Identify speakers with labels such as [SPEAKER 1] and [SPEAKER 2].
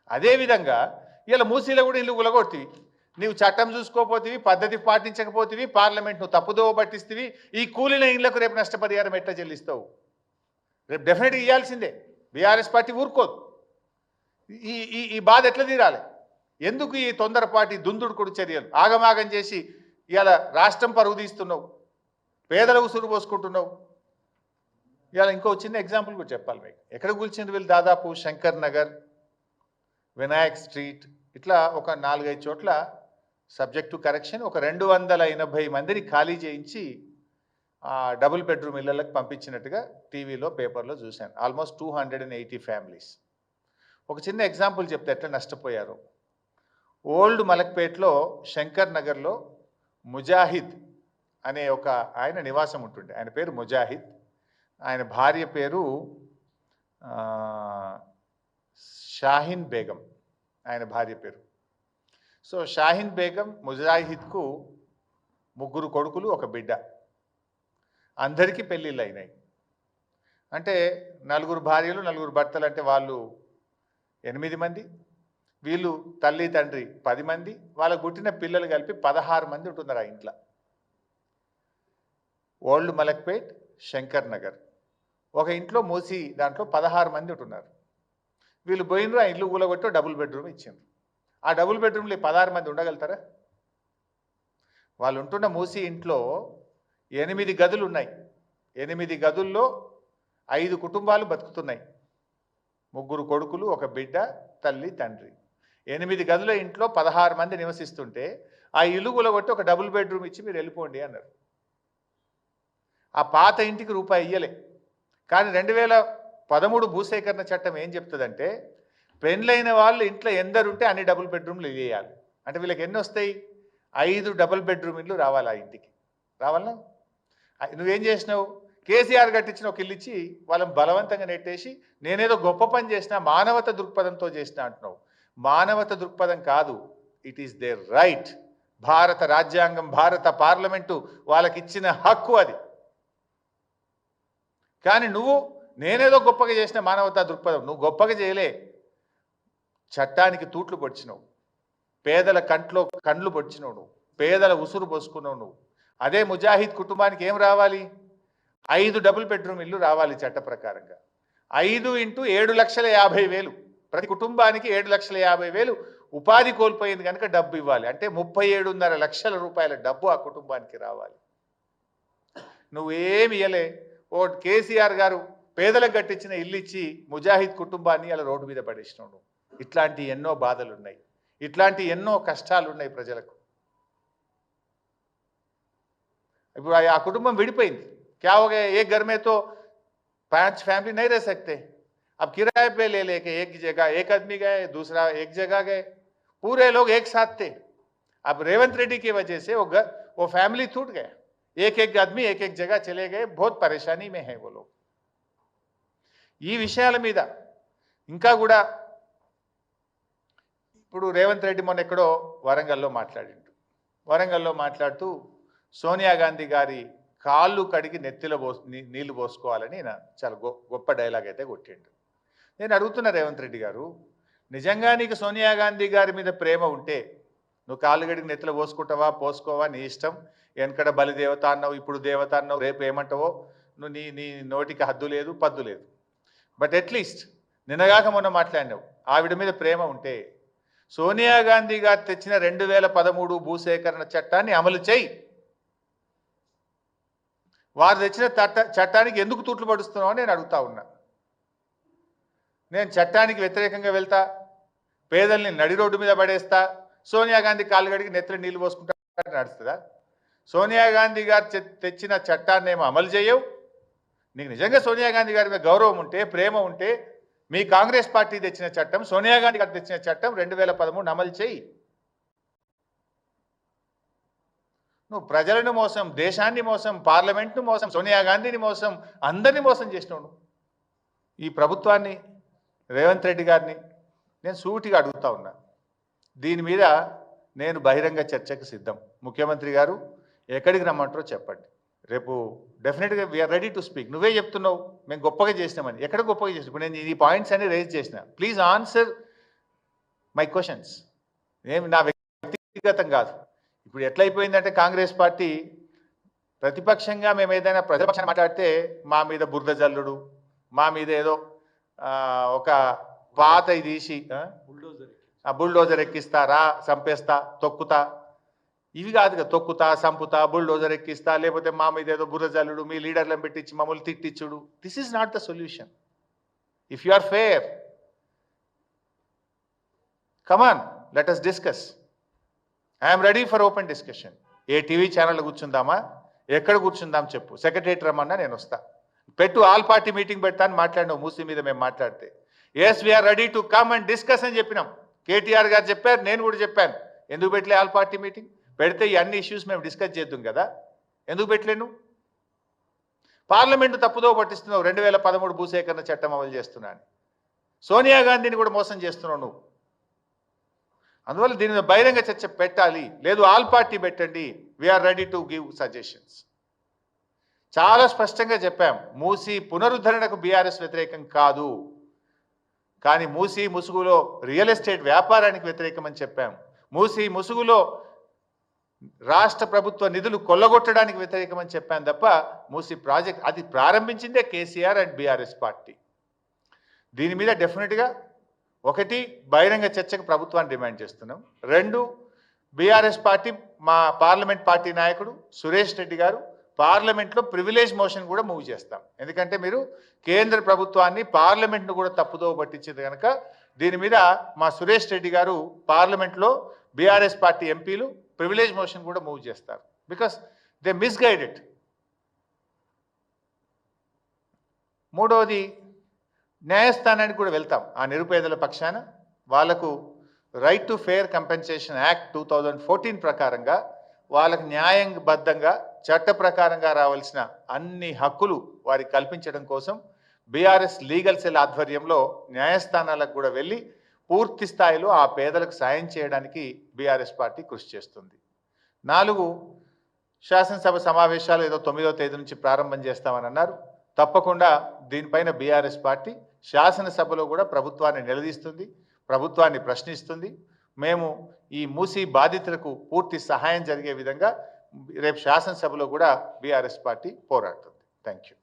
[SPEAKER 1] అదేవిధంగా ఇలా మూసీలో కూడా ఇల్లు గులగొట్టివి, నీవు చట్టం చూసుకోపోతివి, పద్ధతి పాటించకపోతివి, పార్లమెంట్ నువ్వు తప్పుదోవ పట్టిస్తేవి, ఈ కూలిన ఇళ్లకు రేపు నష్టపరిహారం ఎట్లా చెల్లిస్తావు? రేపు డెఫినెట్గా ఇవ్వాల్సిందే. బీఆర్ఎస్ పార్టీ ఊరుకోదు. ఈ ఈ ఈ బాధ ఎట్లా తీరాలి? ఎందుకు ఈ తొందరపాటి దుందుడుకుడు చర్యలు? ఆగమాగం చేసి ఇవాళ రాష్ట్రం పరుగు తీస్తున్నావు, పేదల ఉసురు పోసుకుంటున్నావు. ఇవాళ ఇంకో చిన్న ఎగ్జాంపుల్ కూడా చెప్పాలి మీకు. ఎక్కడ కూల్చింది వీళ్ళు? దాదాపు శంకర్ నగర్, వినాయక్ స్ట్రీట్, ఇట్లా ఒక 4-5 చోట్ల సబ్జెక్ట్ టు కరెక్షన్ ఒక 280 మందిని ఖాళీ చేయించి డబుల్ బెడ్రూమ్ ఇళ్లకు పంపించినట్టుగా టీవీలో పేపర్లో చూశాను. Almost 280 families. ఒక చిన్న ఎగ్జాంపుల్ చెప్తే ఎట్లా నష్టపోయారు. ఓల్డ్ మలక్పేట్లో శంకర్ నగర్లో ముజాహిద్ అనే ఒక ఆయన నివాసం ఉంటుండే. ఆయన పేరు ముజాహిద్, ఆయన భార్య పేరు షాహీన్ బేగం, ఆయన భార్య పేరు. సో షాహీన్ బేగం ముజాహిద్కు 3 కొడుకులు, 1 బిడ్డ. అందరికీ పెళ్ళిళ్ళు అయినాయి. అంటే 4 భార్యలు, 4 భర్తలు, అంటే వాళ్ళు 8 మంది, వీళ్ళు తల్లి తండ్రి 10 మంది, వాళ్ళకు పుట్టిన పిల్లలు కలిపి 16 మంది ఉంటున్నారు ఆ ఇంట్లో. ఓల్డ్ మలక్పేట్, శంకర్ నగర్, ఒక ఇంట్లో మూసి దాంట్లో 16 మంది ఉంటున్నారు. వీళ్ళు పోయినరు, ఆ ఇల్లు కూలగొట్టి డబుల్ బెడ్రూమ్ ఇచ్చిండ్రు. ఆ డబుల్ బెడ్రూమ్లో 16 మంది ఉండగలుగుతారా? వాళ్ళు ఉంటున్న మూసి ఇంట్లో 8 గదులు ఉన్నాయి. 8 గదుల్లో 5 కుటుంబాలు బతుకుతున్నాయి. 3 కొడుకులు, 1 బిడ్డ, తల్లి తండ్రి. 8 గదుల ఇంట్లో 16 మంది నివసిస్తుంటే ఆ ఇల్లు కూలగొట్టి ఒక డబుల్ బెడ్రూమ్ ఇచ్చి మీరు వెళ్ళిపోండి అన్నారు. ఆ పాత ఇంటికి రూపాయి ఇయ్యలే. కానీ 2013 భూసేకరణ చట్టం ఏం చెప్తుందంటే, పెళ్ళైన వాళ్ళు ఇంట్లో ఎందరుంటే అన్ని డబుల్ బెడ్రూమ్లు ఇవ్వాలి. అంటే వీళ్ళకి ఎన్ని వస్తాయి? 5 డబుల్ బెడ్రూమ్ ఇల్లు రావాలి ఆ ఇంటికి. రావాలనా? నువ్వేం చేసినావు? కేసీఆర్ కట్టించిన ఒక ఇల్లు ఇచ్చి వాళ్ళని బలవంతంగా నెట్టేసి నేనేదో గొప్ప పని చేసినా, మానవత దృక్పథంతో చేసినా అంటున్నావు. మానవత దృక్పథం కాదు, ఇట్ ఈస్ దేర్ రైట్. భారత రాజ్యాంగం, భారత పార్లమెంటు వాళ్ళకి ఇచ్చిన హక్కు అది. కానీ నువ్వు నేనేదో గొప్పగా చేసిన మానవతా దృక్పథం, నువ్వు గొప్పగా చేయలే. చట్టానికి తూట్లు పొడిచినావు, పేదల కండ్లు పొడిచినావు నువ్వు, పేదల ఉసురు పోసుకున్నావు నువ్వు. అదే ముజాహిద్ కుటుంబానికి ఏం రావాలి? 5 డబుల్ బెడ్రూమ్ ఇల్లు రావాలి చట్ట ప్రకారంగా. 5 × 7,50,000, ప్రతి కుటుంబానికి 7,50,000 ఉపాధి కోల్పోయింది కనుక డబ్బు ఇవ్వాలి. అంటే 37.5 లక్షల రూపాయల డబ్బు ఆ కుటుంబానికి రావాలి. నువ్వేమి ఇయ్యలే. ఓ కేసీఆర్ గారు పేదలకు కట్టించిన ఇల్లు ఇచ్చి ముజాహిద్ కుటుంబాన్ని అలా రోడ్డు మీద పడేసినావు. ఇట్లాంటి ఎన్నో బాధలు ఉన్నాయి, ఇట్లాంటి ఎన్నో కష్టాలు ఉన్నాయి ప్రజలకు. ఇప్పుడు ఆ కుటుంబం విడిపోయింది. क्या हो गया? एक घर में तो 5 फैमिली नहीं रह सकते. अब किराए पे ले लेके एक जगह एक आदमी गए, दूसरा एक जगह गए, पूरे लोग एक साथ थे. अब रेवंत रेड्डी की वजह से वो फैमिली टूट गया. एक आदमी एक जगह चले गए. बहुत परेशानी में है वो लोग. ఈ విషయాల మీద ఇంకా కూడా ఇప్పుడు రేవంత్ రెడ్డి మొన్న ఎక్కడో వరంగల్లో మాట్లాడుతూ సోనియా గాంధీ గారి కాళ్ళు కడిగి నెత్తిలో నీళ్లు పోసుకోవాలని చాలా గొప్ప డైలాగ్ అయితే కొట్టిండు. నేను అడుగుతున్నా, రేవంత్ రెడ్డి గారు, నిజంగా నీకు సోనియా గాంధీ గారి మీద ప్రేమ ఉంటే నువ్వు కాళ్ళు కడిగి నెత్తిలో పోసుకుంటావా, పోసుకోవా, నీ ఇష్టం. వెనకడ బలి దేవత అన్నావు, ఇప్పుడు దేవత అన్నావు, రేపు ఏమంటావో నువ్వు, నీ నోటికి హద్దు లేదు, పద్దు లేదు. బట్ అట్లీస్ట్ నిన్నగాక మొన్న మాట్లాడినావు. ఆవిడ మీద ప్రేమ ఉంటే సోనియా గాంధీ గారు తెచ్చిన 2013 భూసేకరణ చట్టాన్ని అమలు చేయి. వారు తెచ్చిన చట్టానికి ఎందుకు తూట్లు పడుస్తున్నావు అని నేను అడుగుతా ఉన్నా. నేను చట్టానికి వ్యతిరేకంగా వెళ్తా, పేదల్ని నడి రోడ్డు మీద పడేస్తా, సోనియా గాంధీ కాళ్ళు కడిగి నెత్తిలో నీళ్ళు పోసుకుంటా నడుస్తుందా? సోనియా గాంధీ గారు తెచ్చిన చట్టాన్ని ఏమో అమలు చేయవు. నీకు నిజంగా సోనియా గాంధీ గారి మీద గౌరవం ఉంటే, ప్రేమ ఉంటే, మీ కాంగ్రెస్ పార్టీ తెచ్చిన చట్టం, సోనియా గాంధీ గారు తెచ్చిన చట్టం 2013 అమలు చేయి. నువ్వు ప్రజలను మోసం, దేశాన్ని మోసం, పార్లమెంట్ను మోసం, సోనియా గాంధీని మోసం, అందరినీ మోసం చేసినావు. ఈ ప్రభుత్వాన్ని, రేవంత్ రెడ్డి గారిని నేను సూటిగా అడుగుతా ఉన్నా. దీని మీద నేను బహిరంగ చర్చకు సిద్ధం. ముఖ్యమంత్రి గారు ఎక్కడికి రమ్మంటారో చెప్పండి. రేపు డెఫినెట్గా వీఆర్ రెడీ టు స్పీక్. నువ్వే చెప్తున్నావు మేము గొప్పగా చేసినామని. ఎక్కడ గొప్పగా చేసినా? ఇప్పుడు నేను ఈ పాయింట్స్ అన్ని రేజ్ చేసిన. ప్లీజ్ ఆన్సర్ మై క్వశ్చన్స్ ఏమి నా వ్యక్తిగతం కాదు. ఇప్పుడు ఎట్లయిపోయిందంటే కాంగ్రెస్ పార్టీ ప్రతిపక్షంగా మేము ఏదైనా ప్రతిపక్షాన్ని మాట్లాడితే మా మీద బురద జల్లుడు, మా మీద ఏదో ఒక పాత తీసి బుల్డోజర్ ఎక్కిస్తారా, చంపేస్తా, తొక్కుతా, ఇవి కాదు కదా. తొక్కుతా, సంపుతా, బుల్డోజర్ ఎక్కిస్తా, లేకపోతే మా మీద ఏదో బురద జల్లుడు, మీ లీడర్లను పెట్టించి మమ్మల్ని తిట్టించుడు. This is not the solution. If you are fair, come on, let us discuss. I am ready for open discussion. ఏ టీవీ ఛానల్ కూర్చుందామా, ఎక్కడ కూర్చుందాం చెప్పు, సెక్రటరేట్ రమ్మన్నా నేను వస్తా. పెట్టు, ఆల్ పార్టీ మీటింగ్ పెడతాను మాట్లాడినావు మూసీ మీద. మేము మాట్లాడితే yes we are ready to come and discuss అని చెప్పినాం. కేటీఆర్ గారు చెప్పారు, నేను కూడా చెప్పాను. ఎందుకు పెట్టలే ఆల్ పార్టీ మీటింగ్? పెడితే ఈ అన్ని ఇష్యూస్ మేము డిస్కస్ చేద్దాం కదా. ఎందుకు పెట్టలేను? పార్లమెంటు తప్పుదో పట్టిస్తున్నావు. 2013 భూసేకరణ చట్టం అమలు చేస్తున్నాను. సోనియా గాంధీని కూడా మోసం చేస్తున్నావు నువ్వు. అందువల్ల దీని మీద బహిరంగ చర్చ పెట్టాలి. లేదు ఆల్ పార్టీ పెట్టండి. We are ready to give suggestions. చాలా స్పష్టంగా చెప్పాం, మూసీ పునరుద్ధరణకు బీఆర్ఎస్ వ్యతిరేకం కాదు, కానీ మూసీ ముసుగులో రియల్ ఎస్టేట్ వ్యాపారానికి వ్యతిరేకమని చెప్పాం. మూసీ ముసుగులో రాష్ట్ర ప్రభుత్వ నిధులు కొల్లగొట్టడానికి వ్యతిరేకమని చెప్పాను తప్ప మూసీ ప్రాజెక్ట్ అది ప్రారంభించిందే కేసీఆర్ అండ్ బీఆర్ఎస్ పార్టీ. దీని మీద డెఫినెట్గా ఒకటి బహిరంగ చర్చకు ప్రభుత్వాన్ని డిమాండ్ చేస్తున్నాం. 2 బీఆర్ఎస్ పార్టీ మా పార్లమెంట్ పార్టీ నాయకుడు సురేష్ రెడ్డి గారు పార్లమెంట్లో ప్రివిలేజ్ మోషన్ కూడా మూవ్ చేస్తాం. ఎందుకంటే మీరు కేంద్ర ప్రభుత్వాన్ని పార్లమెంట్ను కూడా తప్పుదో పట్టించింది కనుక దీని మీద మా సురేష్ రెడ్డి గారు పార్లమెంట్లో BRS party MPs privilege motion కూడా మూవ్ చేస్తారు. Because they misguided. 3వది న్యాయస్థానానికి కూడా వెళ్తాం. ఆ నిరుపేదల పక్షాన వాళ్లకు right to fair compensation act 2014 ప్రకారంగా వాళ్ళకు న్యాయబద్ధంగా చట్ట ప్రకారంగా రావాల్సిన అన్ని హక్కులు వారికి కల్పించడం కోసం బీఆర్ఎస్ లీగల్ సెల్ ఆధ్వర్యంలో న్యాయస్థానాలకు కూడా వెళ్ళి పూర్తి స్థాయిలో ఆ పేదలకు సాయం చేయడానికి బీఆర్ఎస్ పార్టీ కృషి చేస్తుంది. 4 శాసనసభ సమావేశాలు ఏదో 9వ తేదీ నుంచి ప్రారంభం చేస్తామని అన్నారు. తప్పకుండా దీనిపైన బీఆర్ఎస్ పార్టీ శాసనసభలో కూడా ప్రభుత్వాన్ని నిలదీస్తుంది, ప్రభుత్వాన్ని ప్రశ్నిస్తుంది. మేము ఈ మూసీ బాధితులకు పూర్తి సహాయం జరిగే విధంగా రేపు శాసనసభలో కూడా బీఆర్ఎస్ పార్టీ పోరాడుతుంది. Thank you.